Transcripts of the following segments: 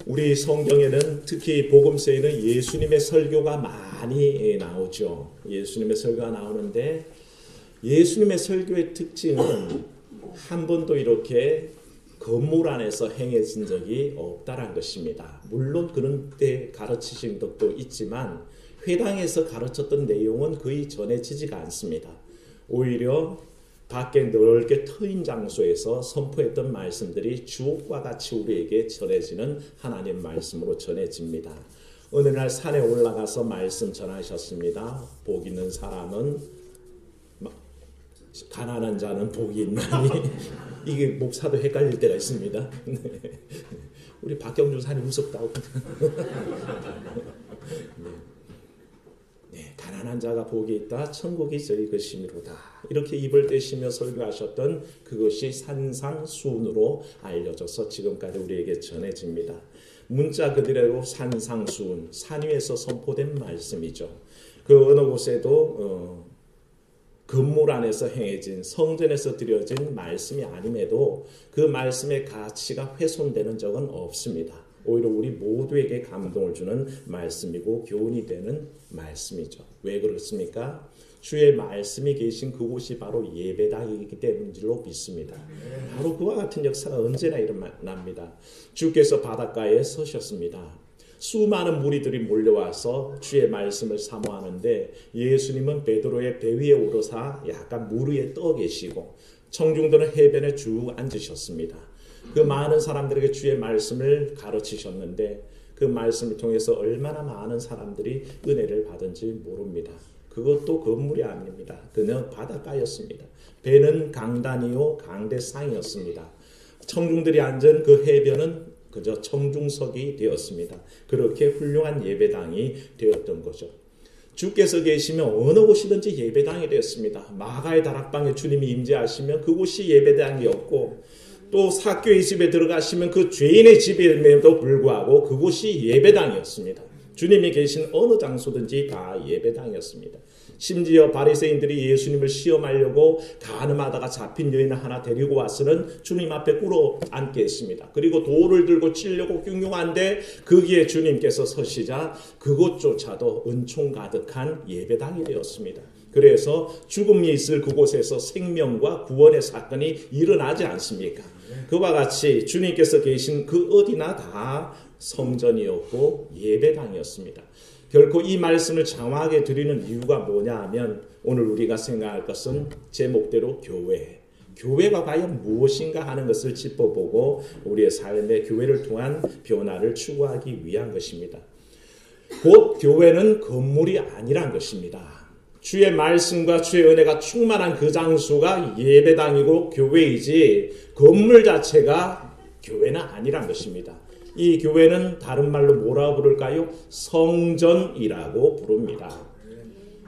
우리 성경에는 특히 복음서에는 예수님의 설교가 많이 나오죠. 예수님의 설교가 나오는데 예수님의 설교의 특징은 한 번도 이렇게 건물 안에서 행해진 적이 없다는 것입니다. 물론 그런 때 가르치신 것도 있지만 회당에서 가르쳤던 내용은 거의 전해지지가 않습니다. 오히려 밖에 넓게 트인 장소에서 선포했던 말씀들이 주옥과 같이 우리에게 전해지는 하나님 말씀으로 전해집니다. 어느 날 산에 올라가서 말씀 전하셨습니다. 복 있는 사람은 가난한 자는 복이 있나니 이게 목사도 헷갈릴 때가 있습니다. 우리 박경준 사님 무섭다고. 네, 가난한 자가 복이 있다. 천국이 저희 것이미로다. 이렇게 입을 떼시며 설교하셨던 그것이 산상수훈으로 알려져서 지금까지 우리에게 전해집니다. 문자 그대로 산상수훈, 산 위에서 선포된 말씀이죠. 그 어느 곳에도 건물 안에서 행해진 성전에서 드려진 말씀이 아님에도 그 말씀의 가치가 훼손되는 적은 없습니다. 오히려 우리 모두에게 감동을 주는 말씀이고 교훈이 되는 말씀이죠. 왜 그렇습니까? 주의 말씀이 계신 그곳이 바로 예배당이기 때문인 줄로 믿습니다. 바로 그와 같은 역사가 언제나 일어납니다. 주께서 바닷가에 서셨습니다. 수많은 무리들이 몰려와서 주의 말씀을 사모하는데 예수님은 베드로의 배 위에 오르사 약간 물 위에 떠 계시고 청중들은 해변에 쭉 앉으셨습니다. 그 많은 사람들에게 주의 말씀을 가르치셨는데 그 말씀을 통해서 얼마나 많은 사람들이 은혜를 받은지 모릅니다. 그것도 건물이 아닙니다. 그는 바닷가였습니다. 배는 강단이요 강대상이었습니다. 청중들이 앉은 그 해변은 그저 청중석이 되었습니다. 그렇게 훌륭한 예배당이 되었던 거죠. 주께서 계시면 어느 곳이든지 예배당이 되었습니다. 마가의 다락방에 주님이 임재하시면 그곳이 예배당이었고 또 삭개의 집에 들어가시면 그 죄인의 집임에도 불구하고 그곳이 예배당이었습니다. 주님이 계신 어느 장소든지 다 예배당이었습니다. 심지어 바리새인들이 예수님을 시험하려고 간음하다가 잡힌 여인을 하나 데리고 와서는 주님 앞에 꿇어 앉게 했습니다. 그리고 돌을 들고 치려고 흉흉한데 거기에 주님께서 서시자 그곳조차도 은총 가득한 예배당이 되었습니다. 그래서 죽음이 있을 그곳에서 생명과 구원의 사건이 일어나지 않습니까? 그와 같이 주님께서 계신 그 어디나 다 성전이었고 예배당이었습니다. 결코 이 말씀을 장황하게 드리는 이유가 뭐냐 하면 오늘 우리가 생각할 것은 제목대로 교회가 과연 무엇인가 하는 것을 짚어보고 우리의 삶의 교회를 통한 변화를 추구하기 위한 것입니다. 곧 교회는 건물이 아니란 것입니다. 주의 말씀과 주의 은혜가 충만한 그 장소가 예배당이고 교회이지 건물 자체가 교회는 아니란 것입니다. 이 교회는 다른 말로 뭐라고 부를까요? 성전이라고 부릅니다.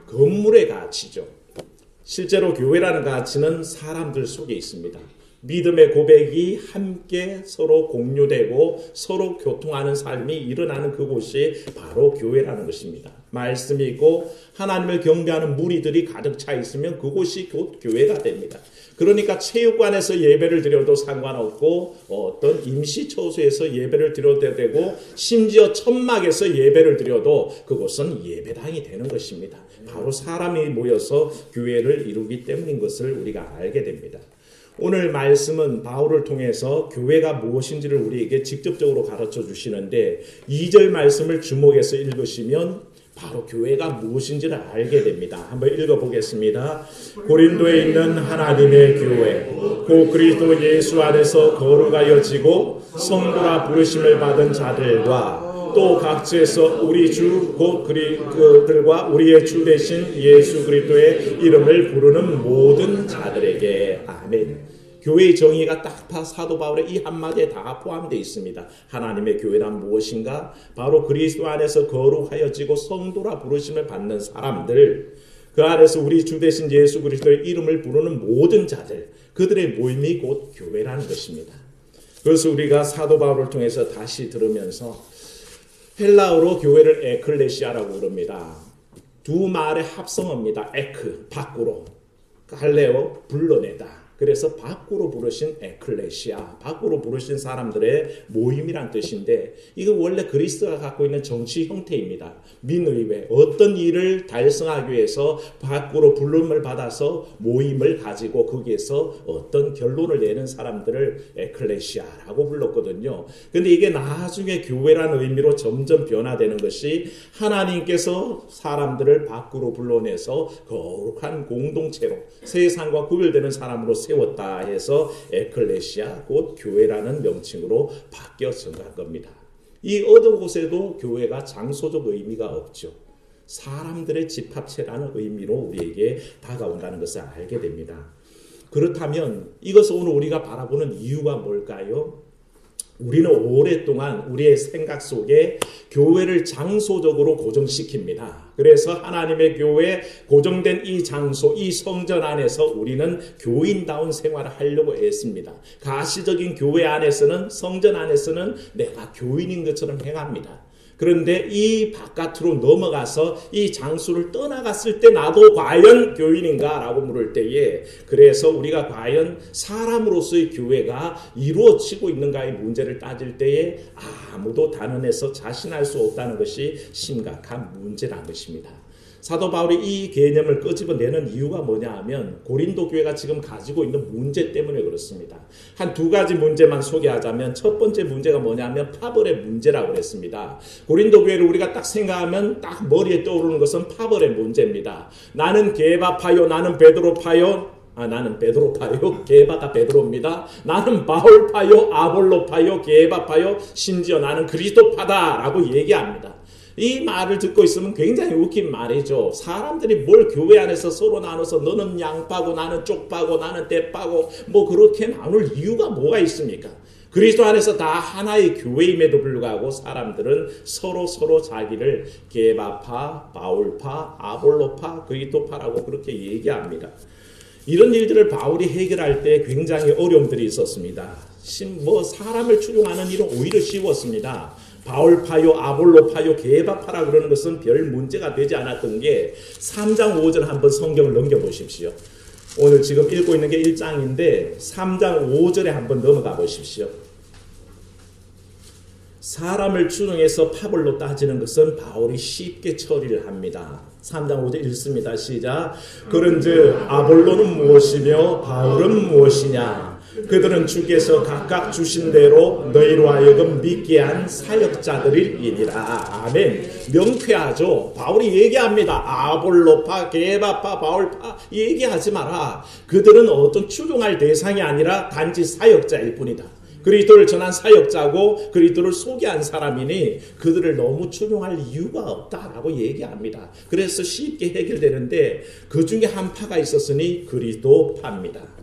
건물의 가치죠. 실제로 교회라는 가치는 사람들 속에 있습니다. 믿음의 고백이 함께 서로 공유되고 서로 교통하는 삶이 일어나는 그곳이 바로 교회라는 것입니다. 말씀이 있고 하나님을 경배하는 무리들이 가득 차 있으면 그곳이 곧 교회가 됩니다. 그러니까 체육관에서 예배를 드려도 상관없고 어떤 임시처소에서 예배를 드려도 되고 심지어 천막에서 예배를 드려도 그곳은 예배당이 되는 것입니다. 바로 사람이 모여서 교회를 이루기 때문인 것을 우리가 알게 됩니다. 오늘 말씀은 바울을 통해서 교회가 무엇인지를 우리에게 직접적으로 가르쳐 주시는데 2절 말씀을 주목해서 읽으시면 바로 교회가 무엇인지를 알게 됩니다. 한번 읽어보겠습니다. 고린도에 있는 하나님의 교회, 고 그리스도 예수 안에서 거룩하여지고 성도라 부르심을 받은 자들과 또 각지에서 우리 주 곧 그들과 우리의 주 되신 예수 그리스도의 이름을 부르는 모든 자들에게 아멘. 교회의 정의가 딱 사도 바울의 이 한마디에 다 포함되어 있습니다. 하나님의 교회란 무엇인가? 바로 그리스도 안에서 거룩하여지고 성도라 부르심을 받는 사람들, 그 안에서 우리 주 되신 예수 그리스도의 이름을 부르는 모든 자들, 그들의 모임이 곧 교회라는 것입니다. 그래서 우리가 사도 바울을 통해서 다시 들으면서 헬라어로 교회를 에클레시아라고 부릅니다. 두 말의 합성어입니다. 에크, 밖으로, 할레어, 불러내다. 그래서 밖으로 부르신 에클레시아, 밖으로 부르신 사람들의 모임이란 뜻인데 이거 원래 그리스도가 갖고 있는 정치 형태입니다. 민의회, 어떤 일을 달성하기 위해서 밖으로 부름을 받아서 모임을 가지고 거기에서 어떤 결론을 내는 사람들을 에클레시아라고 불렀거든요. 근데 이게 나중에 교회라는 의미로 점점 변화되는 것이 하나님께서 사람들을 밖으로 불러내서 거룩한 공동체로 세상과 구별되는 사람으로 세웠다 해서 에클레시아 곧 교회라는 명칭으로 바뀌어 전갈 겁니다. 이 어느 곳에도 교회가 장소적 의미가 없죠. 사람들의 집합체라는 의미로 우리에게 다가온다는 것을 알게 됩니다. 그렇다면 이것을 오늘 우리가 바라보는 이유가 뭘까요? 우리는 오랫동안 우리의 생각 속에 교회를 장소적으로 고정시킵니다. 그래서 하나님의 교회 고정된 이 장소, 이 성전 안에서 우리는 교인다운 생활을 하려고 했습니다. 가시적인 교회 안에서는, 성전 안에서는 내가 교인인 것처럼 행합니다. 그런데 이 바깥으로 넘어가서 이 장소를 떠나갔을 때 나도 과연 교인인가? 라고 물을 때에 그래서 우리가 과연 사람으로서의 교회가 이루어지고 있는가의 문제를 따질 때에 아무도 단언해서 자신할 수 없다는 것이 심각한 문제라는 것입니다. 사도 바울이 이 개념을 끄집어내는 이유가 뭐냐 하면 고린도 교회가 지금 가지고 있는 문제 때문에 그렇습니다. 한 두 가지 문제만 소개하자면 첫 번째 문제가 뭐냐면 파벌의 문제라고 그랬습니다. 고린도 교회를 우리가 딱 생각하면 딱 머리에 떠오르는 것은 파벌의 문제입니다. 나는 게바파요, 나는 베드로파요, 나는 베드로파요, 게바가 베드로입니다. 나는 바울파요, 아볼로파요, 게바파요, 심지어 나는 그리스도파다라고 얘기합니다. 이 말을 듣고 있으면 굉장히 웃긴 말이죠. 사람들이 뭘 교회 안에서 서로 나눠서 너는 양파고 나는 쪽파고 나는 대파고 뭐 그렇게 나눌 이유가 뭐가 있습니까? 그리스도 안에서 다 하나의 교회임에도 불구하고 사람들은 서로 자기를 게바파, 바울파, 아볼로파, 그리스도파라고 그렇게 얘기합니다. 이런 일들을 바울이 해결할 때 굉장히 어려움들이 있었습니다. 사람을 추종하는 일은 오히려 쉬웠습니다. 바울파요, 아볼로파요, 게바파라 그러는 것은 별 문제가 되지 않았던 게 3장 5절 한번 성경을 넘겨보십시오. 오늘 지금 읽고 있는 게 1장인데 3장 5절에 한번 넘어가 보십시오. 사람을 추종해서 파벌로 따지는 것은 바울이 쉽게 처리를 합니다. 3장 5절 읽습니다. 시작. 그런즉 아볼로는 무엇이며 바울은 무엇이냐? 그들은 주께서 각각 주신 대로 너희로 하여금 믿게 한 사역자들이니라. 아멘. 명쾌하죠. 바울이 얘기합니다. 아볼로파, 게바파, 바울파 얘기하지 마라. 그들은 어떤 추종할 대상이 아니라 단지 사역자일 뿐이다. 그리스도를 전한 사역자고 그리스도를 소개한 사람이니 그들을 너무 추종할 이유가 없다라고 얘기합니다. 그래서 쉽게 해결되는데 그 중에 한 파가 있었으니 그리스도파입니다.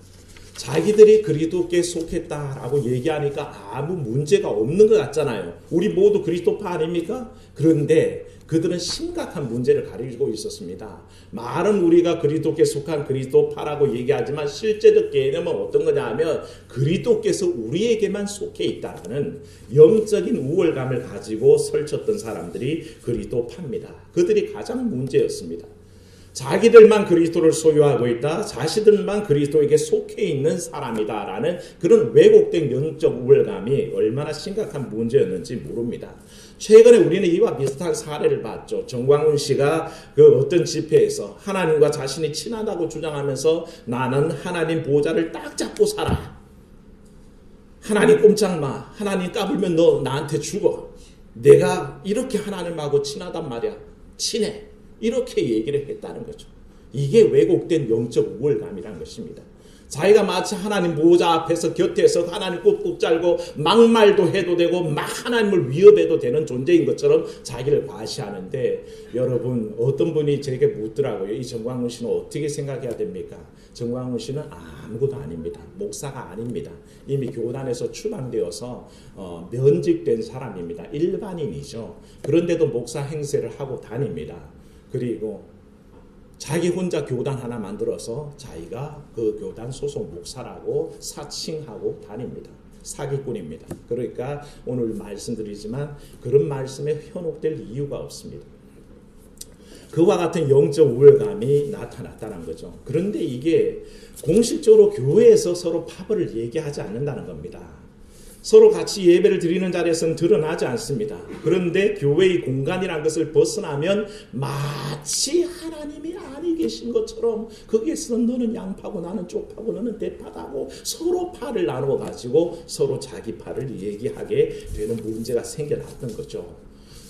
자기들이 그리스도께 속했다라고 얘기하니까 아무 문제가 없는 것 같잖아요. 우리 모두 그리스도파 아닙니까? 그런데 그들은 심각한 문제를 가지고 있었습니다. 말은 우리가 그리스도께 속한 그리스도파라고 얘기하지만 실제적 개념은 어떤 거냐 하면 그리스도께서 우리에게만 속해 있다는 영적인 우월감을 가지고 설쳤던 사람들이 그리스도파입니다. 그들이 가장 문제였습니다. 자기들만 그리스도를 소유하고 있다. 자신들만 그리스도에게 속해 있는 사람이다라는 그런 왜곡된 영적 우월감이 얼마나 심각한 문제였는지 모릅니다. 최근에 우리는 이와 비슷한 사례를 봤죠. 정광훈 씨가 그 어떤 집회에서 하나님과 자신이 친하다고 주장하면서 나는 하나님 보좌를 딱 잡고 살아. 하나님 꼼짝 마. 하나님 까불면 너 나한테 죽어. 내가 이렇게 하나님하고 친하단 말이야. 친해. 이렇게 얘기를 했다는 거죠. 이게 왜곡된 영적 우월감이라는 것입니다. 자기가 마치 하나님 보호자 앞에서 곁에서 하나님 꾹꾹 짤고 막말도 해도 되고 막 하나님을 위협해도 되는 존재인 것처럼 자기를 과시하는데 여러분 어떤 분이 제게 묻더라고요. 이 정광훈 씨는 어떻게 생각해야 됩니까? 정광훈 씨는 아무것도 아닙니다. 목사가 아닙니다. 이미 교단에서 추방되어서 면직된 사람입니다. 일반인이죠. 그런데도 목사 행세를 하고 다닙니다. 그리고 자기 혼자 교단 하나 만들어서 자기가 그 교단 소속 목사라고 사칭하고 다닙니다. 사기꾼입니다. 그러니까 오늘 말씀드리지만 그런 말씀에 현혹될 이유가 없습니다. 그와 같은 영적 우월감이 나타났다는 거죠. 그런데 이게 공식적으로 교회에서 서로 파벌을 얘기하지 않는다는 겁니다. 서로 같이 예배를 드리는 자리에서는 드러나지 않습니다. 그런데 교회의 공간이라는 것을 벗어나면 마치 하나님이 안에 계신 것처럼 거기에서는 너는 양파고 나는 쪽파고 너는 대파다고 서로 파를 나누어 가지고 서로 자기 파를 얘기하게 되는 문제가 생겨났던 거죠.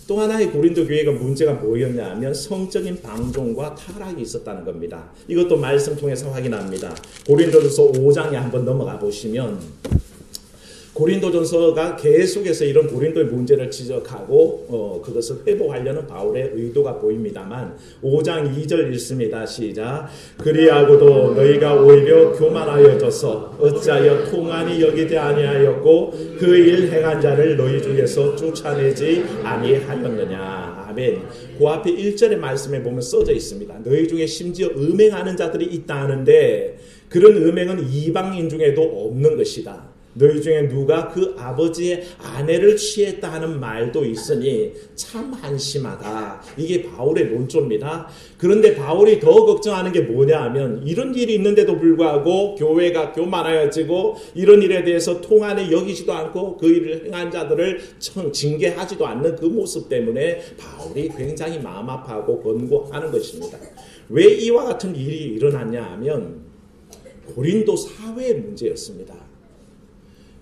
또 하나의 고린도 교회가 문제가 뭐였냐 하면 성적인 방종과 타락이 있었다는 겁니다. 이것도 말씀 통해서 확인합니다. 고린도전서 5장에 한번 넘어가 보시면 고린도전서가 계속해서 이런 고린도의 문제를 지적하고 그것을 회복하려는 바울의 의도가 보입니다만 5장 2절 읽습니다. 시작. 그리하고도 너희가 오히려 교만하여져서 어찌하여 통한이 여기지 아니하였고 그 일 행한 자를 너희 중에서 쫓아내지 아니하였느냐. 아멘. 그 앞에 1절의 말씀에 보면 써져 있습니다. 너희 중에 심지어 음행하는 자들이 있다 하는데 그런 음행은 이방인 중에도 없는 것이다. 너희 중에 누가 그 아버지의 아내를 취했다 하는 말도 있으니 참 한심하다. 이게 바울의 논조입니다. 그런데 바울이 더 걱정하는 게 뭐냐 하면 이런 일이 있는데도 불구하고 교회가 교만하여지고 이런 일에 대해서 통한에 여기지도 않고 그 일을 행한 자들을 징계하지도 않는 그 모습 때문에 바울이 굉장히 마음 아파하고 권고하는 것입니다. 왜 이와 같은 일이 일어났냐 하면 고린도 사회의 문제였습니다.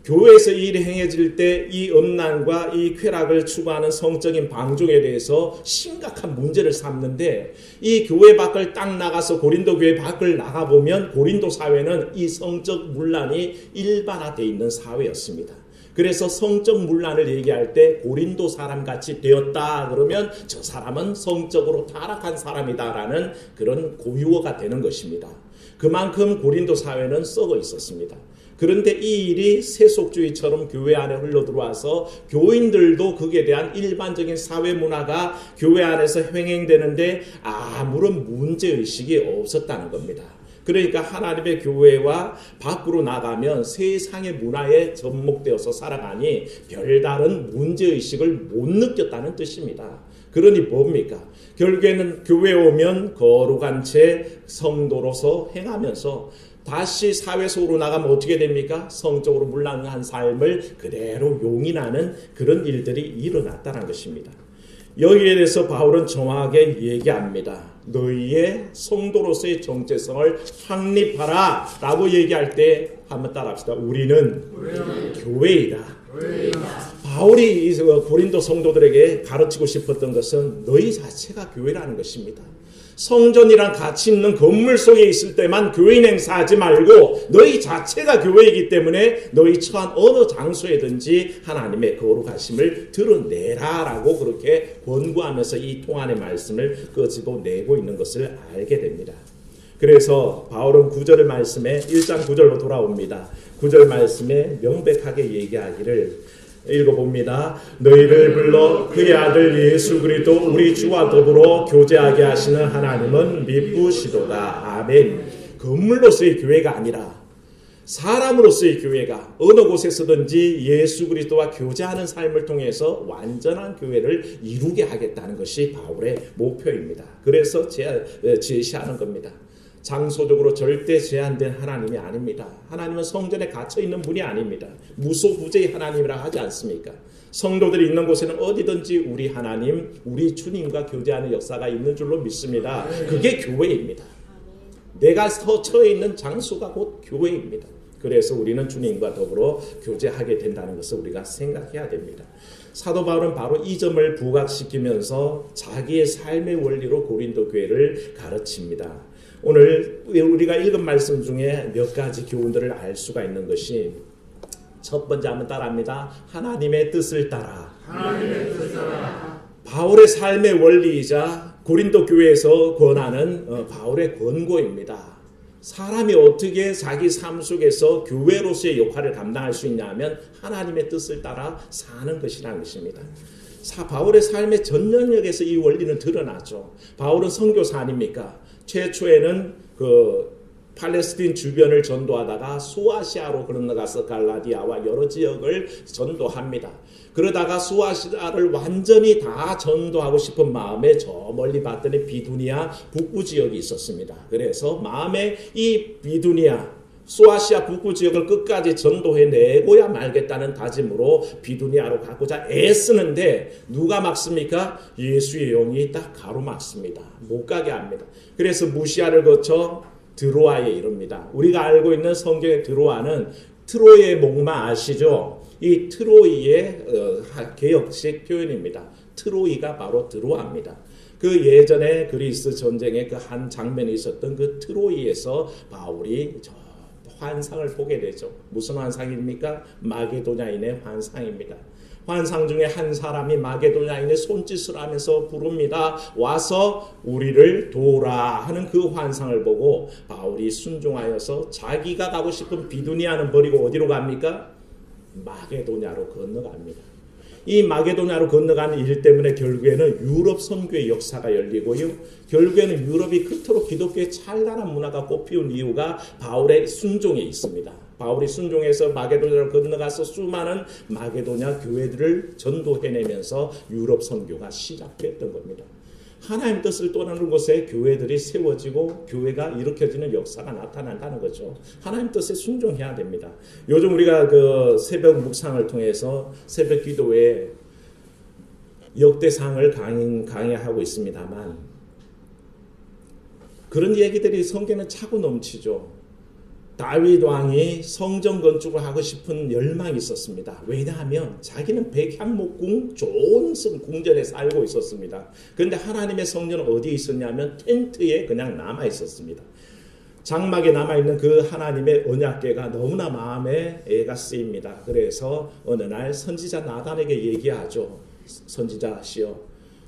교회에서 이 일이 행해질 때 이 음란과 이 쾌락을 추구하는 성적인 방종에 대해서 심각한 문제를 삼는데 이 교회 밖을 딱 나가서 고린도 교회 밖을 나가보면 고린도 사회는 이 성적 문란이 일반화되어 있는 사회였습니다. 그래서 성적 문란을 얘기할 때 고린도 사람같이 되었다 그러면 저 사람은 성적으로 타락한 사람이다라는 그런 고유어가 되는 것입니다. 그만큼 고린도 사회는 썩어 있었습니다. 그런데 이 일이 세속주의처럼 교회 안에 흘러들어와서 교인들도 거기에 대한 일반적인 사회 문화가 교회 안에서 횡행되는데 아무런 문제의식이 없었다는 겁니다. 그러니까 하나님의 교회와 밖으로 나가면 세상의 문화에 접목되어서 살아가니 별다른 문제의식을 못 느꼈다는 뜻입니다. 그러니 뭡니까? 결국에는 교회에 오면 거룩한 채 성도로서 행하면서 다시 사회 속으로 나가면 어떻게 됩니까? 성적으로 문란한 삶을 그대로 용인하는 그런 일들이 일어났다는 것입니다. 여기에 대해서 바울은 정확하게 얘기합니다. 너희의 성도로서의 정체성을 확립하라 라고 얘기할 때 한번 따라합시다. 우리는 교회이다. 바울이 고린도 성도들에게 가르치고 싶었던 것은 너희 자체가 교회라는 것입니다. 성전이란 가치 있는 건물 속에 있을 때만 교인 행사하지 말고 너희 자체가 교회이기 때문에 너희 처한 어느 장소에든지 하나님의 거룩하심을 드러내라 라고 그렇게 권고하면서 이 통한의 말씀을 끄집어내고 있는 것을 알게 됩니다. 그래서 바울은 9절 말씀에 1장 9절로 돌아옵니다. 9절 말씀에 명백하게 얘기하기를 읽어봅니다. 너희를 불러 그의 아들 예수 그리스도 우리 주와 더불어 교제하게 하시는 하나님은 미쁘시도다. 아멘. 건물로서의 교회가 아니라 사람으로서의 교회가 어느 곳에서든지 예수 그리스도와 교제하는 삶을 통해서 완전한 교회를 이루게 하겠다는 것이 바울의 목표입니다. 그래서 제시하는 겁니다. 장소적으로 절대 제한된 하나님이 아닙니다. 하나님은 성전에 갇혀있는 분이 아닙니다. 무소부재의 하나님이라 하지 않습니까? 성도들이 있는 곳에는 어디든지 우리 하나님, 우리 주님과 교제하는 역사가 있는 줄로 믿습니다. 그게 교회입니다. 내가 처해 있는 장소가 곧 교회입니다. 그래서 우리는 주님과 더불어 교제하게 된다는 것을 우리가 생각해야 됩니다. 사도 바울은 바로 이 점을 부각시키면서 자기의 삶의 원리로 고린도 교회를 가르칩니다. 오늘 우리가 읽은 말씀 중에 몇 가지 교훈들을 알 수가 있는 것이 첫 번째 한번 따라합니다. 하나님의 뜻을 따라. 하나님의 뜻을 따라. 바울의 삶의 원리이자 고린도 교회에서 권하는 바울의 권고입니다. 사람이 어떻게 자기 삶 속에서 교회로서의 역할을 감당할 수 있냐 하면 하나님의 뜻을 따라 사는 것이라는 것입니다. 바울의 삶의 전 영역에서 이 원리는 드러나죠. 바울은 선교사 아닙니까? 최초에는 팔레스틴 주변을 전도하다가 소아시아로 건너가서 갈라디아와 여러 지역을 전도합니다. 그러다가 수아시아를 완전히 다 전도하고 싶은 마음에 저 멀리 봤더니 비두니아 북부 지역이 있었습니다. 그래서 마음에 이 비두니아 수아시아 북부 지역을 끝까지 전도해내고야 말겠다는 다짐으로 비두니아로 가고자 애쓰는데 누가 막습니까? 예수의 영이 딱 가로막습니다. 못 가게 합니다. 그래서 무시아를 거쳐 드로아에 이릅니다. 우리가 알고 있는 성경의 드로아는 트로이의 목마 아시죠? 이 트로이의 개역식 표현입니다. 트로이가 바로 드로아입니다. 그 예전에 그리스 전쟁의 그 한 장면이 있었던 그 트로이에서 바울이 환상을 보게 되죠. 무슨 환상입니까? 마게도냐인의 환상입니다. 환상 중에 한 사람이 마게도냐인의 손짓을 하면서 부릅니다. 와서 우리를 도우라 하는 그 환상을 보고 바울이 순종하여서 자기가 가고 싶은 비두니아는 버리고 어디로 갑니까? 마게도냐로 건너갑니다. 이 마게도냐로 건너가는 일 때문에 결국에는 유럽 선교의 역사가 열리고요. 결국에는 유럽이 그토록 기독교의 찬란한 문화가 꽃피운 이유가 바울의 순종에 있습니다. 바울이 순종해서 마게도냐로 건너가서 수많은 마게도냐 교회들을 전도해내면서 유럽 선교가 시작됐던 겁니다. 하나님 뜻을 떠나는 곳에 교회들이 세워지고 교회가 일으켜지는 역사가 나타난다는 거죠. 하나님 뜻에 순종해야 됩니다. 요즘 우리가 그 새벽 묵상을 통해서 새벽 기도에 역대상을 강의하고 있습니다만 그런 얘기들이 성경에 차고 넘치죠. 다윗 왕이 성전 건축을 하고 싶은 열망이 있었습니다. 왜냐하면 자기는 백향목궁 좋은 궁전에 살고 있었습니다. 그런데 하나님의 성전은 어디에 있었냐면 텐트에 그냥 남아 있었습니다. 장막에 남아있는 그 하나님의 언약궤가 너무나 마음에 애가 쓰입니다. 그래서 어느 날 선지자 나단에게 얘기하죠. 선지자시여,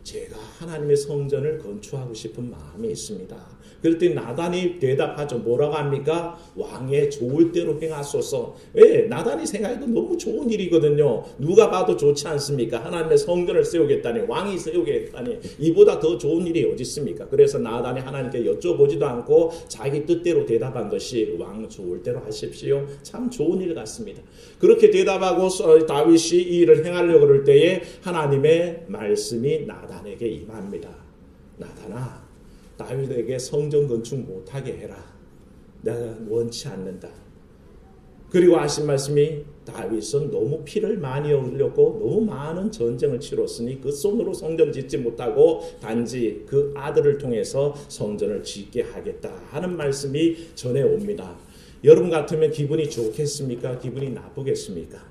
제가 하나님의 성전을 건축하고 싶은 마음이 있습니다. 그랬더니 나단이 대답하죠. 뭐라고 합니까? 왕의 좋을 대로 행하소서. 왜? 나단이 생각해도 너무 좋은 일이거든요. 누가 봐도 좋지 않습니까? 하나님의 성전을 세우겠다니, 왕이 세우겠다니, 이보다 더 좋은 일이 어디 있습니까? 그래서 나단이 하나님께 여쭤보지도 않고 자기 뜻대로 대답한 것이 왕 좋을 대로 하십시오. 참 좋은 일 같습니다. 그렇게 대답하고 다윗이 이 일을 행하려고 그럴 때에 하나님의 말씀이 나단에게 임합니다. 나단아, 다윗에게 성전 건축 못하게 해라. 내가 원치 않는다. 그리고 하신 말씀이 다윗은 너무 피를 많이 흘렸고 너무 많은 전쟁을 치렀으니 그 손으로 성전 짓지 못하고 단지 그 아들을 통해서 성전을 짓게 하겠다 하는 말씀이 전해옵니다. 여러분 같으면 기분이 좋겠습니까? 기분이 나쁘겠습니까?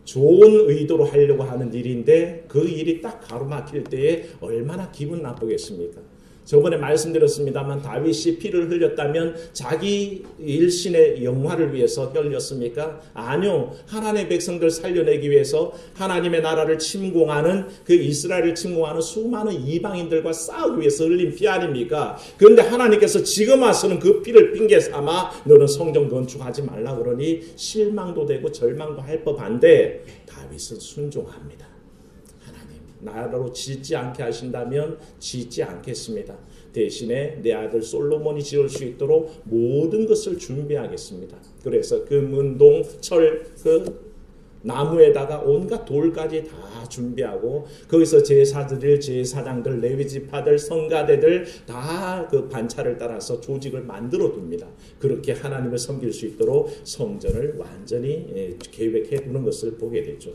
좋은 의도로 하려고 하는 일인데 그 일이 딱 가로막힐 때에 얼마나 기분 나쁘겠습니까? 저번에 말씀드렸습니다만 다윗이 피를 흘렸다면 자기 일신의 영화를 위해서 흘렸습니까? 아니요. 하나님의 백성들 살려내기 위해서 하나님의 나라를 침공하는 그 이스라엘을 침공하는 수많은 이방인들과 싸우기 위해서 흘린 피 아닙니까? 그런데 하나님께서 지금 와서는 그 피를 핑계 삼아 너는 성전 건축하지 말라 그러니 실망도 되고 절망도 할 법한데 다윗은 순종합니다. 나라로 짓지 않게 하신다면 짓지 않겠습니다. 대신에 내 아들 솔로몬이 지을 수 있도록 모든 것을 준비하겠습니다. 그래서 그 문동, 철, 그 나무에다가 온갖 돌까지 다 준비하고 거기서 제사드릴 제사장들, 레위지파들, 성가대들 다 그 반차를 따라서 조직을 만들어 둡니다. 그렇게 하나님을 섬길 수 있도록 성전을 완전히 계획해 두는 것을 보게 되죠.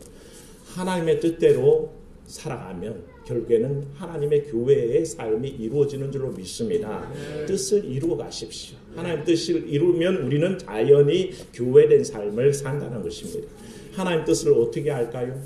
하나님의 뜻대로 살아가면 결국에는 하나님의 교회의 삶이 이루어지는 줄로 믿습니다. 뜻을 이루어 가십시오. 하나님 뜻을 이루면 우리는 자연히 교회된 삶을 산다는 것입니다. 하나님 뜻을 어떻게 할까요?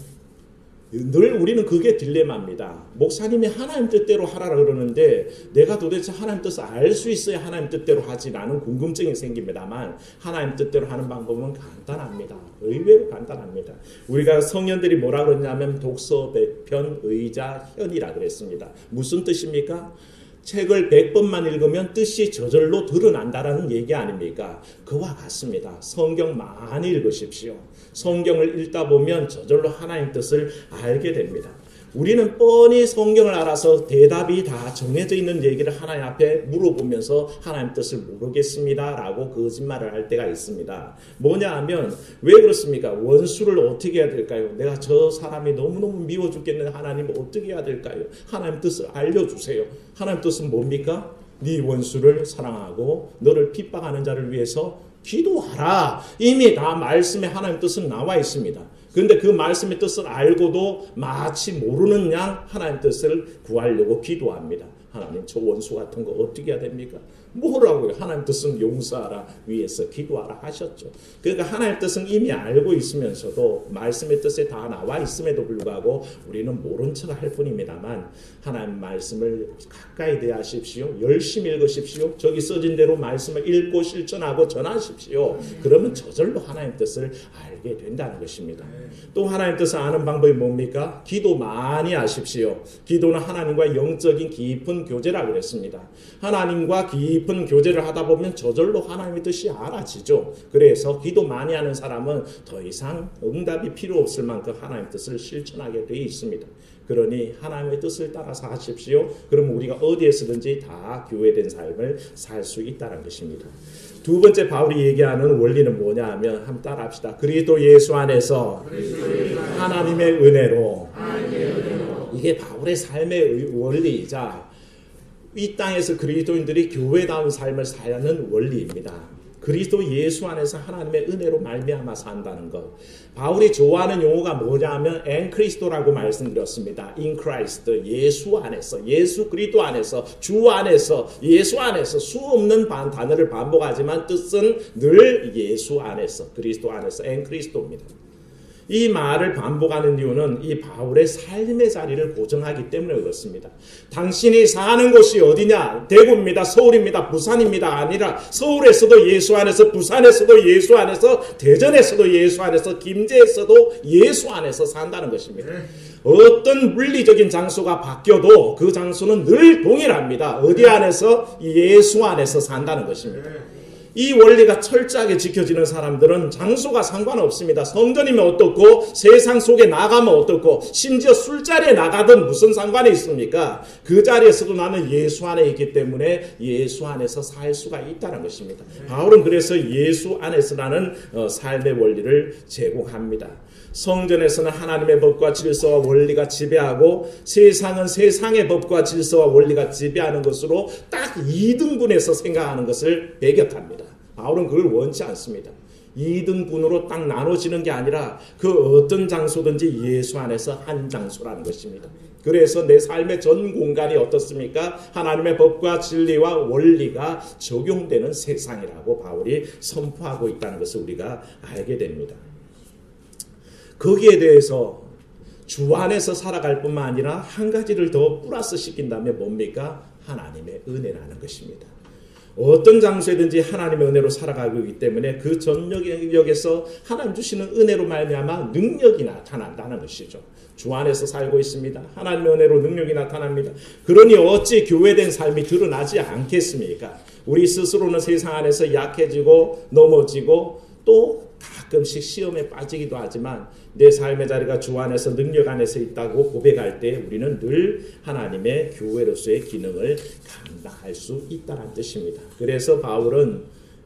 늘 우리는 그게 딜레마입니다. 목사님이 하나님 뜻대로 하라 그러는데 내가 도대체 하나님 뜻을 알 수 있어야 하나님 뜻대로 하지라는 궁금증이 생깁니다만 하나님 뜻대로 하는 방법은 간단합니다. 의외로 간단합니다. 우리가 성년들이 뭐라 그러냐면 독서 100편 의자 현이라 그랬습니다. 무슨 뜻입니까? 책을 100번만 읽으면 뜻이 저절로 드러난다라는 얘기 아닙니까? 그와 같습니다. 성경 많이 읽으십시오. 성경을 읽다 보면 저절로 하나님 뜻을 알게 됩니다. 우리는 뻔히 성경을 알아서 대답이 다 정해져 있는 얘기를 하나님 앞에 물어보면서 하나님 뜻을 모르겠습니다 라고 거짓말을 할 때가 있습니다. 뭐냐 하면 왜 그렇습니까? 원수를 어떻게 해야 될까요? 내가 저 사람이 너무너무 미워 죽겠는데 하나님 어떻게 해야 될까요? 하나님 뜻을 알려주세요. 하나님 뜻은 뭡니까? 네 원수를 사랑하고 너를 핍박하는 자를 위해서 기도하라. 이미 다 말씀에 하나님 뜻은 나와 있습니다. 그런데 그 말씀의 뜻을 알고도 마치 모르는 양 하나님 뜻을 구하려고 기도합니다. 하나님 저 원수 같은 거 어떻게 해야 됩니까? 뭐라고요? 하나님 뜻은 용서하라 위해서 기도하라 하셨죠. 그러니까 하나님 뜻은 이미 알고 있으면서도 말씀의 뜻에 다 나와 있음에도 불구하고 우리는 모른 척 할 뿐입니다만 하나님 말씀을 가까이 대하십시오. 열심히 읽으십시오. 저기 써진 대로 말씀을 읽고 실천하고 전하십시오. 그러면 저절로 하나님 뜻을 알게 된다는 것입니다. 또 하나님 뜻을 아는 방법이 뭡니까? 기도 많이 하십시오. 기도는 하나님과 영적인 깊은 교제라고 그랬습니다. 하나님과 깊은 교제를 하다 보면 저절로 하나님의 뜻이 알아지죠. 그래서 기도 많이 하는 사람은 더 이상 응답이 필요 없을 만큼 하나님의 뜻을 실천하게 되어 있습니다. 그러니 하나님의 뜻을 따라서 하십시오. 그러면 우리가 어디에서든지 다 교회된 삶을 살 수 있다는 것입니다. 두 번째 바울이 얘기하는 원리는 뭐냐 하면 한번 따라합시다. 그리스도 예수 안에서 하나님의 은혜로. 이게 바울의 삶의 원리이자 이 땅에서 그리스도인들이 교회다운 삶을 사는 원리입니다. 그리스도 예수 안에서 하나님의 은혜로 말미암아 산다는 것. 바울이 좋아하는 용어가 뭐냐 하면 엔크리스도라고 말씀드렸습니다. In Christ, 예수 안에서, 예수 그리스도 안에서, 주 안에서, 예수 안에서 수없는 단어를 반복하지만 뜻은 늘 예수 안에서, 그리스도 안에서 엔크리스도입니다. 이 말을 반복하는 이유는 이 바울의 삶의 자리를 고정하기 때문에 그렇습니다. 당신이 사는 곳이 어디냐? 대구입니다. 서울입니다. 부산입니다. 아니라 서울에서도 예수 안에서, 부산에서도 예수 안에서, 대전에서도 예수 안에서, 김제에서도 예수 안에서 산다는 것입니다. 어떤 물리적인 장소가 바뀌어도 그 장소는 늘 동일합니다. 어디 안에서? 예수 안에서 산다는 것입니다. 이 원리가 철저하게 지켜지는 사람들은 장소가 상관없습니다. 성전이면 어떻고 세상 속에 나가면 어떻고 심지어 술자리에 나가든 무슨 상관이 있습니까? 그 자리에서도 나는 예수 안에 있기 때문에 예수 안에서 살 수가 있다는 것입니다. 바울은 그래서 예수 안에서라는 삶의 원리를 제공합니다. 성전에서는 하나님의 법과 질서와 원리가 지배하고 세상은 세상의 법과 질서와 원리가 지배하는 것으로 딱 2등분해서 생각하는 것을 배격합니다. 바울은 그걸 원치 않습니다. 2등분으로 딱 나눠지는 게 아니라 그 어떤 장소든지 예수 안에서 한 장소라는 것입니다. 그래서 내 삶의 전 공간이 어떻습니까? 하나님의 법과 진리와 원리가 적용되는 세상이라고 바울이 선포하고 있다는 것을 우리가 알게 됩니다. 거기에 대해서 주 안에서 살아갈 뿐만 아니라 한 가지를 더 플러스 시킨다면 뭡니까? 하나님의 은혜라는 것입니다. 어떤 장소에든지 하나님의 은혜로 살아가고 있기 때문에 그 전 영역에서 하나님 주시는 은혜로 말미암아 능력이 나타난다는 것이죠. 주 안에서 살고 있습니다. 하나님의 은혜로 능력이 나타납니다. 그러니 어찌 교회된 삶이 드러나지 않겠습니까? 우리 스스로는 세상 안에서 약해지고 넘어지고 또 가끔씩 시험에 빠지기도 하지만 내 삶의 자리가 주 안에서 능력 안에서 있다고 고백할 때 우리는 늘 하나님의 교회로서의 기능을 감당할 수 있다는 뜻입니다. 그래서 바울은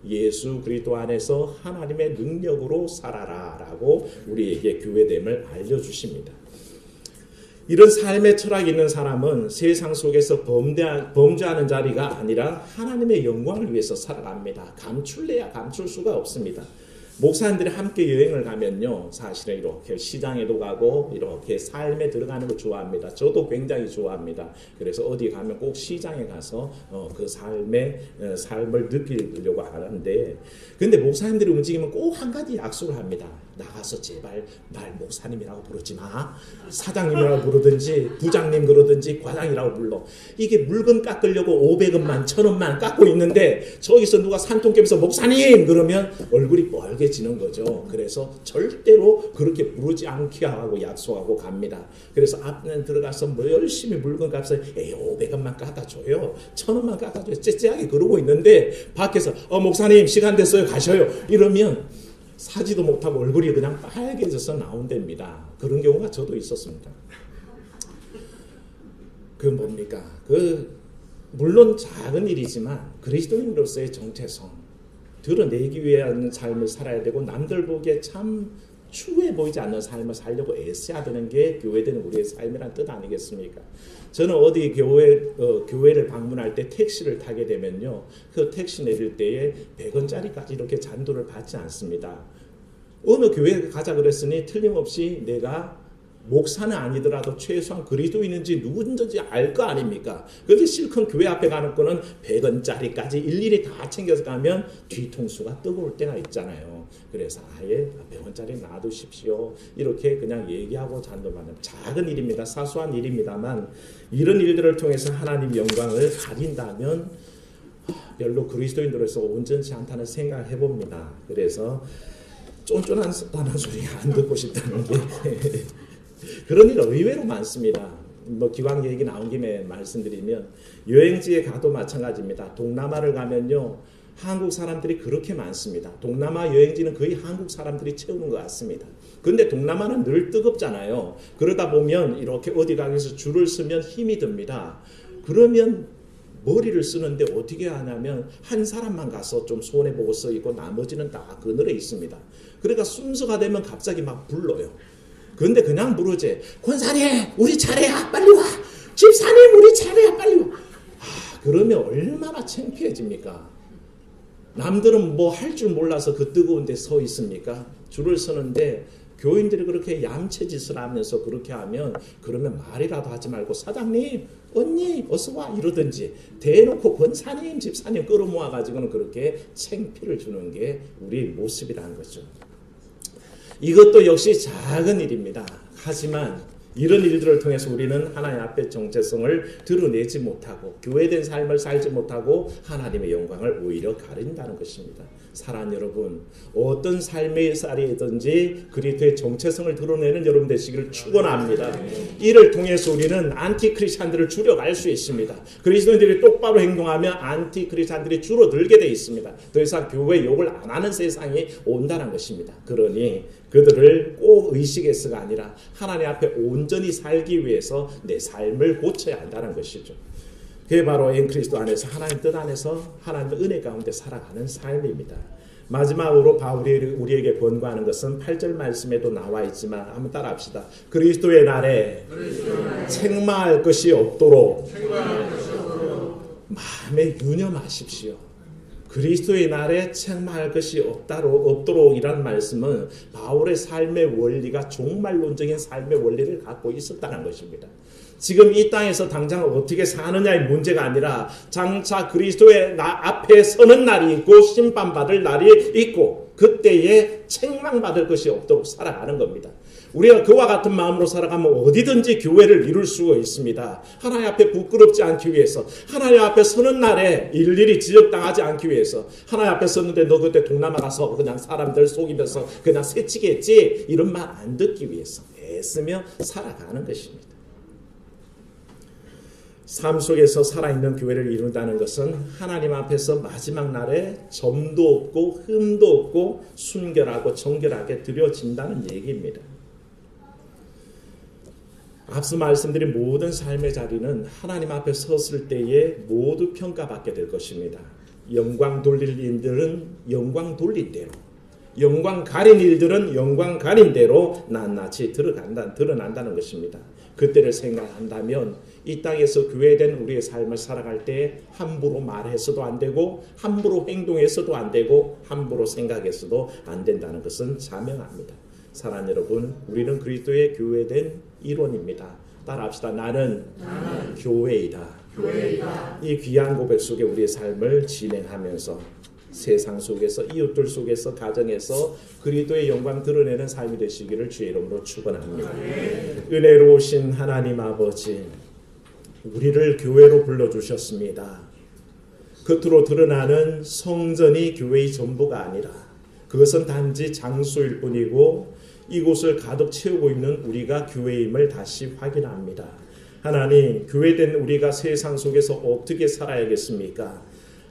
예수 그리스도 안에서 하나님의 능력으로 살아라 라고 우리에게 교회됨을 알려주십니다. 이런 삶의 철학이 있는 사람은 세상 속에서 범죄하는 자리가 아니라 하나님의 영광을 위해서 살아갑니다. 감출래야 감출 수가 없습니다. 목사님들이 함께 여행을 가면요, 사실은 이렇게 시장에도 가고 이렇게 삶에 들어가는 걸 좋아합니다. 저도 굉장히 좋아합니다. 그래서 어디 가면 꼭 시장에 가서 그 삶을 느끼려고 하는데, 근데 목사님들이 움직이면 꼭 한 가지 약속을 합니다. 나가서 제발 날 목사님이라고 부르지 마. 사장님이라고 부르든지 부장님 그러든지 과장이라고 불러. 이게 물건 깎으려고 500원만 1000원만 깎고 있는데 저기서 누가 산통 깨면서 목사님 그러면 얼굴이 뻘개지는 거죠. 그래서 절대로 그렇게 부르지 않게 하고 약속하고 갑니다. 그래서 앞에 들어가서 뭐 열심히 물건 값을 500원만 깎아줘요. 1000원만 깎아줘요. 째째하게 그러고 있는데 밖에서 목사님 시간 됐어요 가셔요. 이러면 사지도 못하고 얼굴이 그냥 빨개져서 나온답니다. 그런 경우가 저도 있었습니다. 그 뭡니까? 물론 작은 일이지만 그리스도인으로서의 정체성 드러내기 위한 삶을 살아야 되고 남들 보기에 참 추해 보이지 않는 삶을 살려고 애써야 되는 게 교회된 우리의 삶이란 뜻 아니겠습니까? 저는 어디 교회를 방문할 때 택시를 타게 되면요, 그 택시 내릴 때에 100원짜리까지 이렇게 잔도를 받지 않습니다. 어느 교회 가자 그랬으니 틀림없이 내가 목사는 아니더라도 최소한 그리스도인인지 누군지 알 거 아닙니까? 그런데 실컷 교회 앞에 가는 거는 100원짜리까지 일일이 다 챙겨서 가면 뒤통수가 뜨거울 때가 있잖아요. 그래서 아예 100원짜리 놔두십시오. 이렇게 그냥 얘기하고 잔도받는 작은 일입니다. 사소한 일입니다만 이런 일들을 통해서 하나님 영광을 가린다면 별로 그리스도인으로서 온전치 않다는 생각을 해봅니다. 그래서 쫀쫀한 소리 안 듣고 싶다는 게 그런 일 의외로 많습니다. 기왕 얘기 나온 김에 말씀드리면 여행지에 가도 마찬가지입니다. 동남아를 가면요, 한국 사람들이 그렇게 많습니다. 동남아 여행지는 거의 한국 사람들이 채우는 것 같습니다. 그런데 동남아는 늘 뜨겁잖아요. 그러다 보면 이렇게 어디 가서 줄을 서면 힘이 듭니다. 그러면 머리를 쓰는데 어떻게 하냐면 한 사람만 가서 좀 손해보고 서 있고 나머지는 다 그늘에 있습니다. 그러니까 순서가 되면 갑자기 막 불러요. 그런데 그냥 부르지. 권사님 우리 차례야 빨리 와. 집사님 우리 차례야 빨리 와. 그러면 얼마나 창피해집니까? 남들은 뭐 할 줄 몰라서 그 뜨거운 데 서 있습니까? 줄을 서는데 교인들이 그렇게 얌체짓을 하면서 그렇게 하면 그러면 말이라도 하지 말고 사장님 언니 어서 와 이러든지 대놓고 권사님 집사님 끌어모아 가지고는 그렇게 창피를 주는 게 우리 모습이라는 거죠. 이것도 역시 작은 일입니다. 하지만 이런 일들을 통해서 우리는 하나님 앞에 정체성을 드러내지 못하고 교회된 삶을 살지 못하고 하나님의 영광을 오히려 가린다는 것입니다. 사랑하는 여러분, 어떤 삶의 쌀이든지 그리스도의 정체성을 드러내는 여러분 되시기를 축원합니다. 이를 통해서 우리는 안티크리스찬들을 줄여갈 수 있습니다. 그리스도인들이 똑바로 행동하면 안티크리스찬들이 줄어들게 되어 있습니다. 더 이상 교회 욕을 안 하는 세상이 온다는 것입니다. 그러니 그들을 꼭 의식해서가 아니라 하나님 앞에 온전히 살기 위해서 내 삶을 고쳐야 한다는 것이죠. 그게 바로 엠크리스도 안에서 하나님 뜻 안에서 하나님의 은혜 가운데 살아가는 삶입니다. 마지막으로 바울이 우리에게 권고하는 것은 8절 말씀에도 나와 있지만 한번 따라합시다. 그리스도의 날에 책망할 것이 없도록 마음에 유념하십시오. 그리스도의 날에 책망할 것이 없도록 이란 말씀은 바울의 삶의 원리가 종말론적인 삶의 원리를 갖고 있었다는 것입니다. 지금 이 땅에서 당장 어떻게 사느냐의 문제가 아니라 장차 그리스도의 앞에 서는 날이 있고 심판받을 날이 있고 그때에 책망받을 것이 없도록 살아가는 겁니다. 우리가 그와 같은 마음으로 살아가면 어디든지 교회를 이룰 수가 있습니다. 하나님 앞에 부끄럽지 않기 위해서, 하나님 앞에 서는 날에 일일이 지적당하지 않기 위해서, 하나님 앞에 섰는데 너 그때 동남아 가서 그냥 사람들 속이면서 그냥 새치겠지 이런 말 안 듣기 위해서 애쓰며 살아가는 것입니다. 삶 속에서 살아있는 교회를 이룬다는 것은 하나님 앞에서 마지막 날에 점도 없고 흠도 없고 순결하고 정결하게 드려진다는 얘기입니다. 앞서 말씀드린 모든 삶의 자리는 하나님 앞에 섰을 때에 모두 평가받게 될 것입니다. 영광 돌릴 일들은 영광 돌린 대로, 영광 가린 일들은 영광 가린 대로 낱낱이 드러난다는 것입니다. 그때를 생각한다면 이 땅에서 교회된 우리의 삶을 살아갈 때 함부로 말해서도 안 되고 함부로 행동해서도 안 되고 함부로 생각해서도 안 된다는 것은 자명합니다. 사랑하는 여러분, 우리는 그리스도의 교회된 일원입니다. 따라합시다. 나는 교회이다. 이 귀한 고백 속에 우리의 삶을 진행하면서 세상 속에서 이웃들 속에서 가정에서 그리스도의 영광 드러내는 삶이 되시기를 주의 이름으로 축원합니다. 은혜로우신 하나님 아버지, 우리를 교회로 불러주셨습니다. 겉으로 드러나는 성전이 교회의 전부가 아니라 그것은 단지 장소일 뿐이고 이곳을 가득 채우고 있는 우리가 교회임을 다시 확인합니다. 하나님, 교회된 우리가 세상 속에서 어떻게 살아야겠습니까?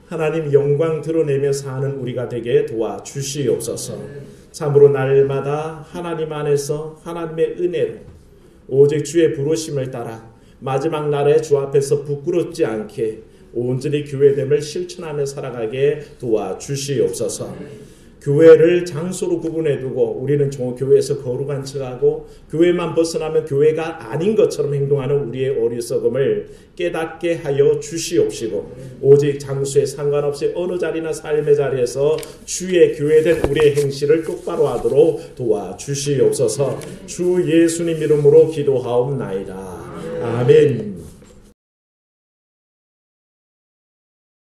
하나님 영광 드러내며 사는 우리가 되게 도와주시옵소서. 참으로 날마다 하나님 안에서 하나님의 은혜로 오직 주의 부르심을 따라 마지막 날에 주 앞에서 부끄럽지 않게 온전히 교회됨을 실천하며 살아가게 도와주시옵소서. 교회를 장소로 구분해 두고 우리는 교회에서 거룩한 척하고 교회만 벗어나면 교회가 아닌 것처럼 행동하는 우리의 어리석음을 깨닫게 하여 주시옵시고, 오직 장소에 상관없이 어느 자리나 삶의 자리에서 주의 교회된 우리의 행실을 똑바로 하도록 도와주시옵소서. 주 예수님 이름으로 기도하옵나이다. 아멘.